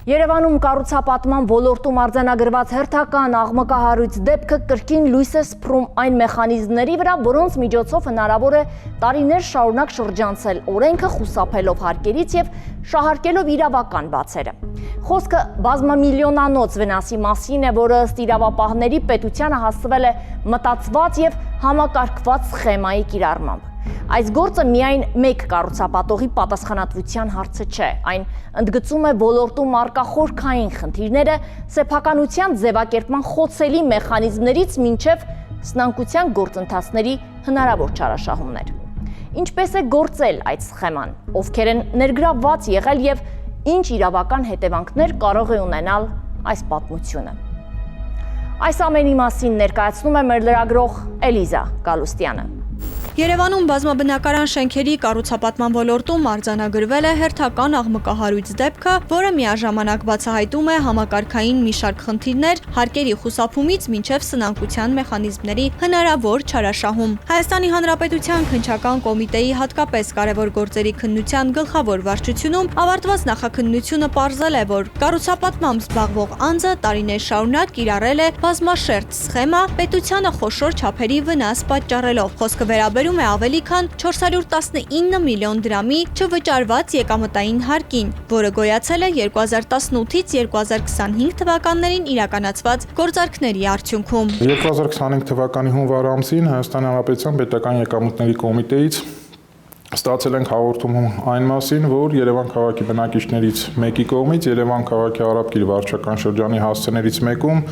Երևանում կառուցապատման ոլորտում արձանագրված հերթական աղմկահարույց դեպքը կրկին լույս է սփռում այն մեխանիզմների վրա, որոնց միջոցով հնարավոր է տարիներ շարունակ շրջանցել օրենքը խուսափելով հարկերից եւ շահարկելով իրավական բացերը։ Խոսքը բազմամիլիոնանոց վնասի մասին է, որը ըստ իրավապահների պետությանը հասցվել է մտածված եւ համակարգված սխեմայի կիրառմամբ։ Այս գործը միայն մեկ կառուցապատողի պատասխանատվության հարցը չէ, այն ընդգծում է ոլորտում առկա խորքային խնդիրները սեփականության ձևակերպման խոցելի մեխանիզմներից մինչև սնանկության գործընթացների հնարավոր չարաշահումներ։ Ինչպես է գործել այդ սխեման, ովքեր են ներգրավված եղել եւ ինչ իրավական հետևանքներ կարող է ունենալ այս պատմությունը։ Այս ամենի մասին ներկայացնում է մեր լրագրող Էլիզա Գալուստյանը։ Երևանում բազմաբնակարան շենքերի կառուցապատման ոլորտում արձանագրվել է հերթական աղմկահարույց դեպքը, որը միաժամանակ բացահայտում է համակարգային մի շարք խնդիրներ հարկերի խուսափումից մինչև սնանկության մեխանիզմների հնարավոր չարաշահում։ Հայաստանի Հանրապետության քննչական կոմիտեի հատկապես կարևոր գործերի քննության գլխավոր վարչությունում ավարտված նախաքննությունը պարզել է, որ կառուցապատմամբ զբաղվող անձը տարիներ շարունակ կիրառել է բազմաշերտ սխեմա, պետությանը խոշոր չափերի վնաս պատճառելով։ Խոսքը վերաբերում է ավելի քան 419 միլիոն դրամի չվճարված եկամտային հարկին, որը գոյացել է 2018-ից 2025 թվականներին իրականացված գործարքների արդյունքում։ 2025 թվականի հունվար ամսին Հայաստանի Հանրապետության պետական եկամուտների կոմիտեից ստացել ենք հաղորդում այն մասին, որ Երևան քաղաքի բնակիչներից մեկի կողմից Երևան քաղաքի Արաբկիր վարչական շրջանի հասցեներից մեկում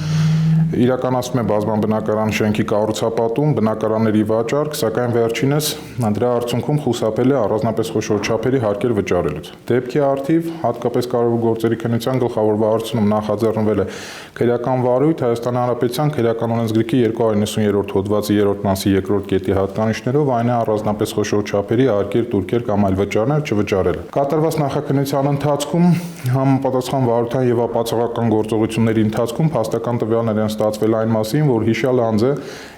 իրականացվում է բազմաբնակարան շենքի կառուցապատում, բնակարանների վաճառք, սակայն վերջինս դրա արդյունքում խուսափել է առանձնապես խոշոր չափերի հարկեր վճարելուց։ Դեպքի առթիվ հատկապես կարևոր գործերի քննության գլխավոր վարչությունում նախաձեռնվել է քրեական վարույթ Հայաստանի Հանրապետության քրեական օրենսգրքի 290-րդ հոդվածի 3-րդ մասի 2-րդ կետի հատկանիշներով, այն է առանձնապես խոշոր չափերի հարկեր, տուրքեր կամ այլ վճարներ չվճարելը։ Կատարված նախաքննության ընթացքում համապատասխան վարության եւ ապացուցողական գործողությունների ընթացքում փաստական տվյալներ են ստացվել այն մասին, որ հիշյալ անձը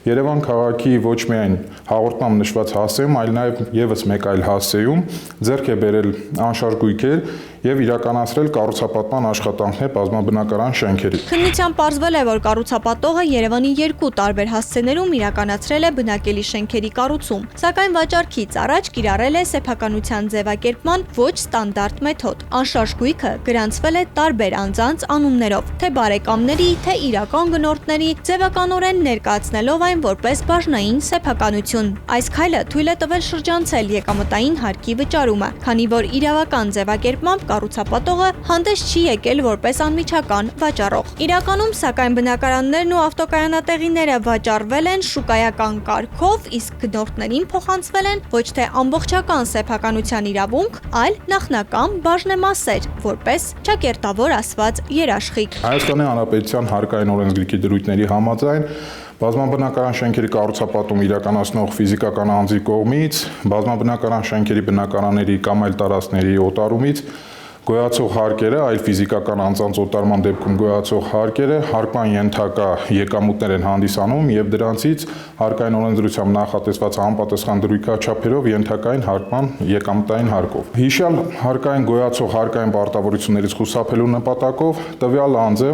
Երևան քաղաքի ոչ միայն հաղորդմամբ նշված հասցեում, այլ նաև եւս մեկ այլ հասցեում ձեռք է բերել անշարժ գույքեր եւ իրականացրել կառուցապատման աշխատանքներ բազմաբնակարան շենքերի։ Քննությամբ պարզվել է, որ կառուցապատողը Երևանի երկու տարբեր հասցեներում իրականացրել է բնակելի շենքերի կառուցում, սակայն վաճառքից առաջ կիրառել է սեփականության ձևակերպման ոչ ստանդարտ մեթոդ։ Անշարժ գույքը գրանցվել է տարբեր անձանց անուններով, թե բարեկամների, թե իրական գնորդների, ձևականորեն ներկայացնելով այն որպես բաժնային սեփականություն։ Այս քայլը թույլ է տվել շրջանցել եկամտային հարկի վճարումը, քանի որ իրավական ձևակերպմամբ կառուցապատողը հանդես չի եկել որպես անմիջական վաճառող։ Իրականում, սակայն բնակարաններն ու ավտոկայանատեղիները վաճառվել են շուկայական կարգով, իսկ գնորդներին փոխանցվել են ոչ թե ամբողջական սեփականության իրավունք, այլ նախնական բաժնեմասեր, որպես ճակերտավոր ասված երաշխիք։ Հայաստանի Հանրապետության հարկային օրենսգրքի դրույթների համաձայն բազմաբնակարան շենքերի կառուցապատում իրականացնող ֆիզիկական անձի կողմից բազմաբնակարան շենքերի բնակարանների կամ այլ տարածքների օտարումից գոյացող հարկերը, այլ ֆիզիկական անձանց օտարման դեպքում գոյացող հարկերը հարկման ենթակա եկամուտներ են հանդիսանում եւ դրանցից հարկային օրենսդրությամբ նախատեսված համապատասխան դրույքաչափերով ենթակային հարկման եկամտային հարկով։ Հիշյալ հարկային գոյացող հարկային պարտավորություններից խուսափելու նպատակով տվյալ անձը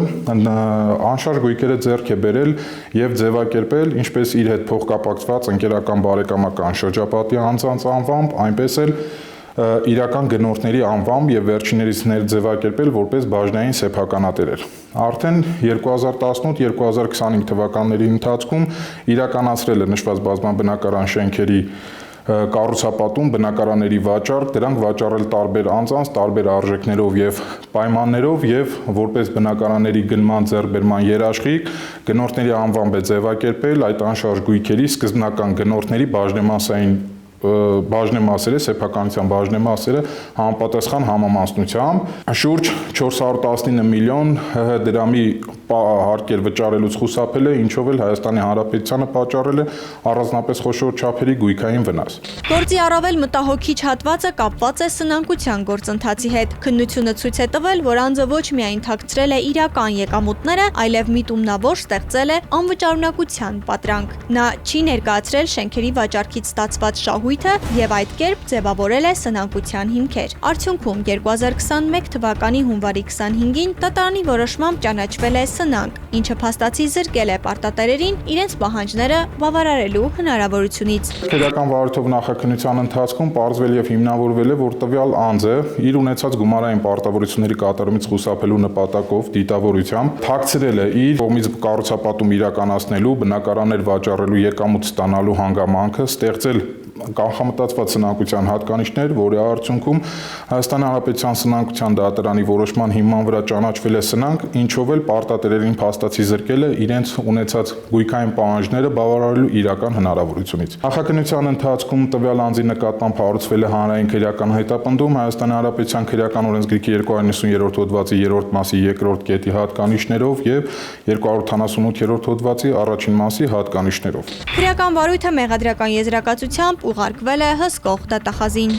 անշարժ գույքերը ձեռք է բերել եւ ձևակերպել ինչպես իր հետ փոխկապակցված ընկերական բարեկամական շրջապատի անձանց անվամբ, այնպես էլ իրական գնորդների անվամբ եւ վերջիներից ներձևակերպել որպես բաժնային սեփականատերեր։ Արդեն 2018-2025 թվականների ընթացքում իրականացրել է նշված բազմաբնակարան շենքերի կառուցապատում, բնակարանների վաճառք, դրանք վաճառել տարբեր անձանց, տարբեր արժեքներով եւ պայմաններով եւ որպես բնակարանների գնման ձեռքբերման երաշխիք գնորդների անվամբ է ձևակերպել այդ անշարժ գույքերի սկզբնական գնորդների բաժնեմասերը, սեփականության բաժնեմասերը համապատասխան համամասնությամբ շուրջ 419 միլիոն ՀՀ դրամի հարկեր վճարելուց խուսափել է, ինչով էլ Հայաստանի Հանրապետությանը պատճառել է առանձնապես խոշոր չափերի գույքային վնաս։ Գործի առավել մտահոգիչ հատվածը կապված է սնանկության գործընթացի հետ։ Քննությունը ցույց է տվել, որ անձը ոչ միայն թաքցրել է իրական եկամուտները, այլև միտումնավոր ստեղծել է անվճարունակության պատրանք։ Նա չի ներկայացրել շենքերի վաճառքից ստացված շահույթ վարույթը եւ այդ կերպ ձևավորել է սնանկության հիմքեր։ Արդյունքում 2021 թվականի հունվարի 25-ին դատարանի որոշմամբ ճանաչվել է սնանկ, ինչը փաստացի զրկել է պարտատերերին իրենց պահանջները բավարարելու հնարավորությունից։ Քրեական վարույթով նախաքննության ընթացքում պարզվել եւ հիմնավորվել է, որ տվյալ անձը իր ունեցած գումարային պարտավորությունների կատարումից խուսափելու նպատակով դիտավորությամբ թաքցրել է իր կողմից կառուցապատում իրականացնելու, բնակարաններ վաճառելու, եկամուտ ստանալու հանգամանքը, ստեղծել կանխամտածված սնանկության հատկանիշներ, որի արդյունքում Հայաստանի Հանրապետության սնանկության դատարանի որոշման հիման վրա ճանաչվել է սնանկ, ինչով էլ պարտատերերին փաստացի զրկել է իրենց ունեցած գույքային պահանջները բավարարելու իրական հնարավորությունից։ Նախաքննության ընթացքում տվյալ անձի նկատմամբ հարուցվել է հանրային քրեական հետապնդում Հայաստանի Հանրապետության քրեական օրենսգրքի 290-րդ հոդվածի 3-րդ մասի 2-րդ կետի հատկանիշներով եւ 278-րդ հոդվածի առաջին մասի հատկանիշներով։ Քրեական վարույթը մեղադրական եզրակացությամբ ուղարկվել է հսկող դատախազին։